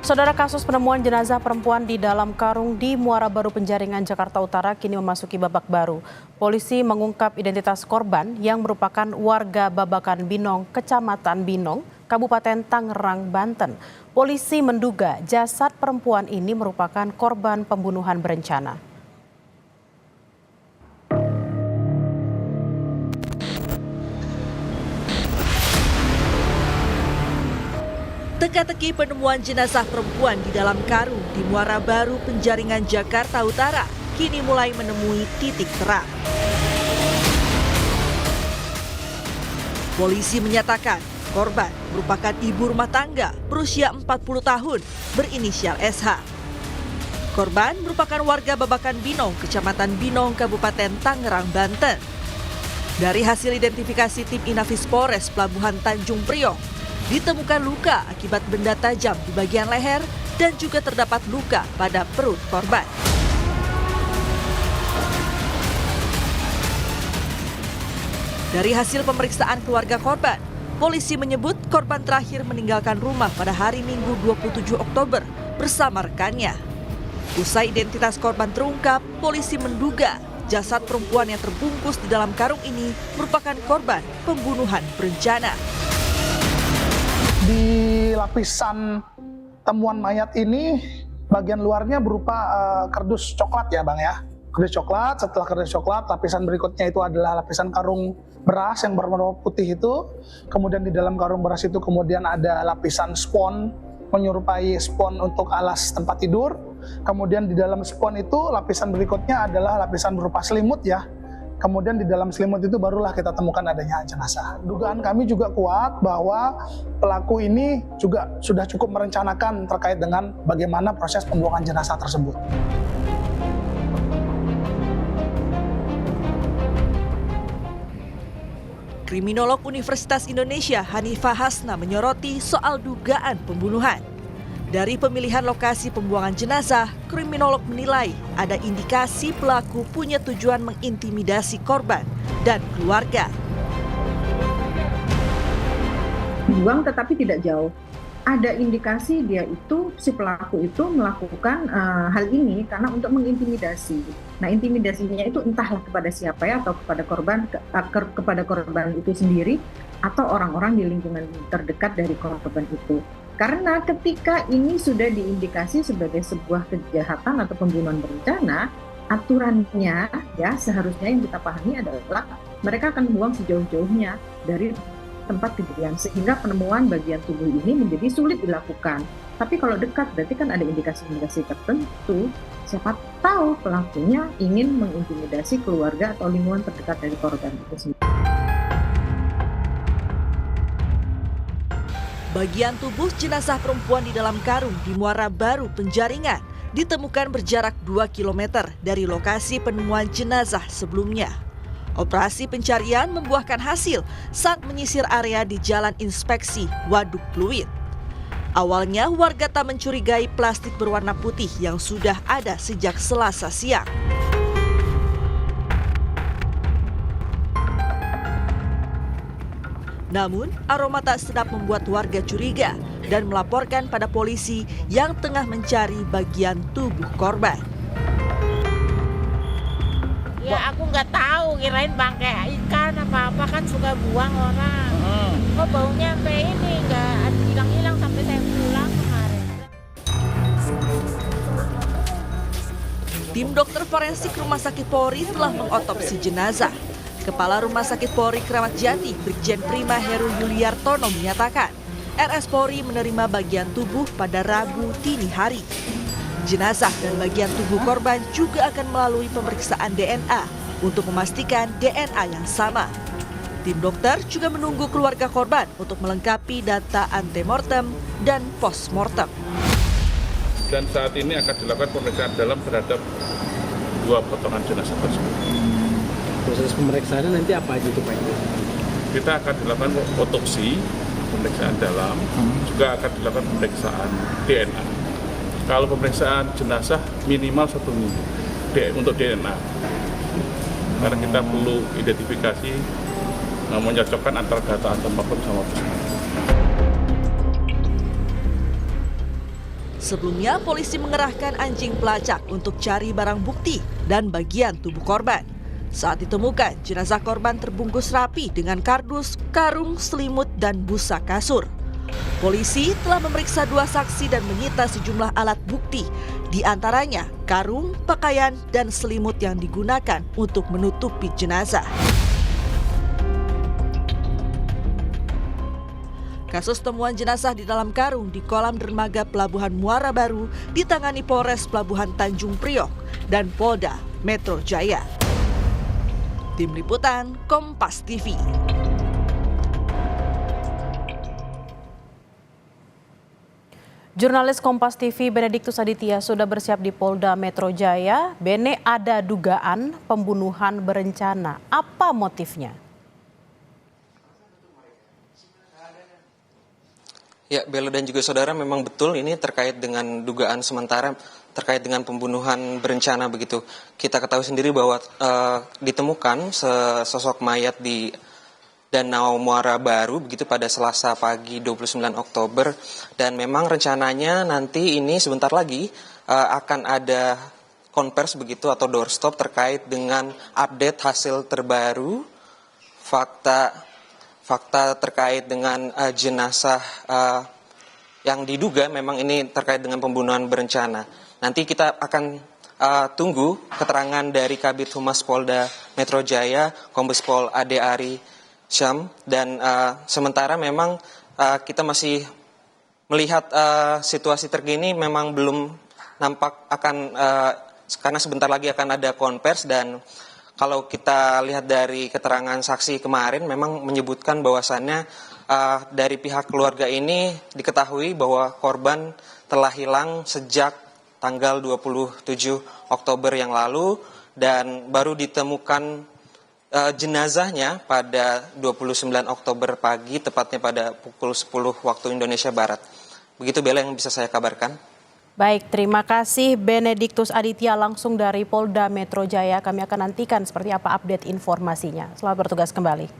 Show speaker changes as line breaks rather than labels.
Saudara, kasus penemuan jenazah perempuan di dalam karung di Muara Baru Penjaringan, Jakarta Utara kini memasuki babak baru. Polisi mengungkap identitas korban yang merupakan warga Babakan Binong, Kecamatan Binong, Kabupaten Tangerang, Banten. Polisi menduga jasad perempuan ini merupakan korban pembunuhan berencana.
Teka-teki penemuan jenazah perempuan di dalam karung di Muara Baru Penjaringan, Jakarta Utara kini mulai menemui titik terang. Polisi menyatakan korban merupakan ibu rumah tangga berusia 40 tahun berinisial SH. Korban merupakan warga Babakan Binong, Kecamatan Binong, Kabupaten Tangerang, Banten. Dari hasil identifikasi tim Inafis Polres Pelabuhan Tanjung Priok, ditemukan luka akibat benda tajam di bagian leher dan juga terdapat luka pada perut korban. Dari hasil pemeriksaan keluarga korban, polisi menyebut korban terakhir meninggalkan rumah pada hari Minggu 27 Oktober bersama rekannya. Usai identitas korban terungkap, polisi menduga jasad perempuan yang terbungkus di dalam karung ini merupakan korban pembunuhan berencana.
Di lapisan temuan mayat ini bagian luarnya berupa kardus coklat ya Bang ya. Kardus coklat, setelah kardus coklat lapisan berikutnya itu adalah lapisan karung beras yang berwarna putih itu. Kemudian di dalam karung beras itu kemudian ada lapisan spons menyerupai spons untuk alas tempat tidur. Kemudian di dalam spons itu lapisan berikutnya adalah lapisan berupa selimut ya. Kemudian di dalam selimut itu barulah kita temukan adanya jenazah. Dugaan kami juga kuat bahwa pelaku ini juga sudah cukup merencanakan terkait dengan bagaimana proses pembuangan jenazah tersebut.
Kriminolog Universitas Indonesia Hanifah Hasna menyoroti soal dugaan pembunuhan. Dari pemilihan lokasi pembuangan jenazah, kriminolog menilai ada indikasi pelaku punya tujuan mengintimidasi korban dan keluarga.
Buang tetapi tidak jauh. Ada indikasi dia itu, si pelaku itu melakukan hal ini karena untuk mengintimidasi. Nah, intimidasinya itu entahlah kepada siapa ya, atau kepada korban itu sendiri atau orang-orang di lingkungan terdekat dari korban itu. Karena ketika ini sudah diindikasi sebagai sebuah kejahatan atau pembunuhan berencana, aturannya ya seharusnya yang kita pahami adalah mereka akan membuang sejauh-jauhnya dari tempat kejadian sehingga penemuan bagian tubuh ini menjadi sulit dilakukan. Tapi kalau dekat berarti kan ada indikasi-indikasi tertentu, siapa tahu pelakunya ingin mengintimidasi keluarga atau lingkungan terdekat dari korban itu sendiri.
Bagian tubuh jenazah perempuan di dalam karung di Muara Baru Penjaringan ditemukan berjarak 2 km dari lokasi penemuan jenazah sebelumnya. Operasi pencarian membuahkan hasil saat menyisir area di Jalan Inspeksi Waduk Pluit. Awalnya warga tak mencurigai plastik berwarna putih yang sudah ada sejak Selasa siang. Namun, aroma tak sedap membuat warga curiga dan melaporkan pada polisi yang tengah mencari bagian tubuh korban.
Ya aku nggak tahu, kirain bangkai ikan apa-apa kan suka buang orang. Kok baunya sampai ini nggak hilang-hilang sampai saya pulang kemarin.
Tim dokter forensik Rumah Sakit Polri telah mengotopsi jenazah. Kepala Rumah Sakit Polri Kramat Jati, Brigjen Prima Heru Yuliartono menyatakan, RS Polri menerima bagian tubuh pada Rabu dini hari. Jenazah dan bagian tubuh korban juga akan melalui pemeriksaan DNA untuk memastikan DNA yang sama. Tim dokter juga menunggu keluarga korban untuk melengkapi data antemortem dan postmortem.
Dan saat ini akan dilakukan pemeriksaan dalam terhadap 2 potongan jenazah tersebut.
Proses pemeriksaannya nanti apa aja itu Pak?
Kita akan dilakukan otopsi, pemeriksaan dalam, juga akan dilakukan pemeriksaan DNA. Kalau pemeriksaan jenazah minimal 1 minggu untuk DNA. Karena kita perlu identifikasi, menyocokkan antara data antemortem sama postmortem.
Sebelumnya, polisi mengerahkan anjing pelacak untuk cari barang bukti dan bagian tubuh korban. Saat ditemukan, jenazah korban terbungkus rapi dengan kardus, karung, selimut, dan busa kasur. Polisi telah memeriksa 2 saksi dan menyita sejumlah alat bukti, di antaranya karung, pakaian, dan selimut yang digunakan untuk menutupi jenazah. Kasus temuan jenazah di dalam karung di kolam dermaga Pelabuhan Muara Baru ditangani Polres Pelabuhan Tanjung Priok dan Polda Metro Jaya. Tim Liputan Kompas TV.
Jurnalis Kompas TV Benediktus Aditya sudah bersiap di Polda Metro Jaya. Bene, ada dugaan pembunuhan berencana. Apa motifnya?
Ya, Bella dan juga saudara, memang betul ini terkait dengan dugaan sementara terkait dengan pembunuhan berencana begitu. Kita ketahui sendiri bahwa ditemukan sesosok mayat di Danau Muara Baru begitu pada Selasa pagi 29 Oktober dan memang rencananya nanti ini sebentar lagi akan ada konvers begitu atau doorstop terkait dengan update hasil terbaru fakta terkait dengan jenazah yang diduga memang ini terkait dengan pembunuhan berencana. Nanti kita akan tunggu keterangan dari Kabid Humas Polda Metro Jaya, Kombes Pol Ade Ari Syam, dan sementara memang kita masih melihat situasi terkini memang belum nampak akan karena sebentar lagi akan ada konvers dan kalau kita lihat dari keterangan saksi kemarin memang menyebutkan bahwasannya dari pihak keluarga ini diketahui bahwa korban telah hilang sejak tanggal 27 Oktober yang lalu dan baru ditemukan jenazahnya pada 29 Oktober pagi tepatnya pada pukul 10 waktu Indonesia Barat. Begitu Bella yang bisa saya kabarkan.
Baik, terima kasih Benediktus Aditya langsung dari Polda Metro Jaya. Kami akan nantikan seperti apa update informasinya. Selamat bertugas kembali.